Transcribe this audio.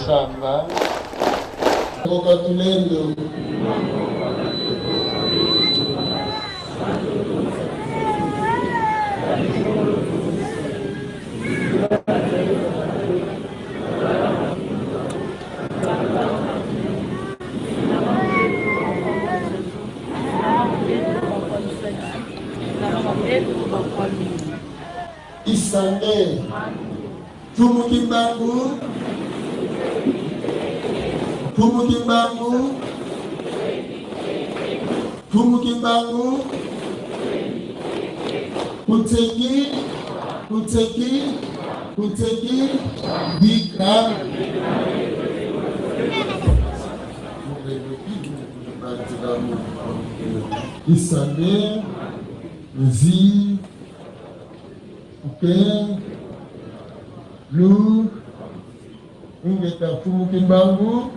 shamba Koka tulendo Isange Tumukimbangu Tumukimbangu Tumukimbangu Kuteki Kuteki Kuteki Bika Isange Zi Uke Lu Ingeta Tumukimbangu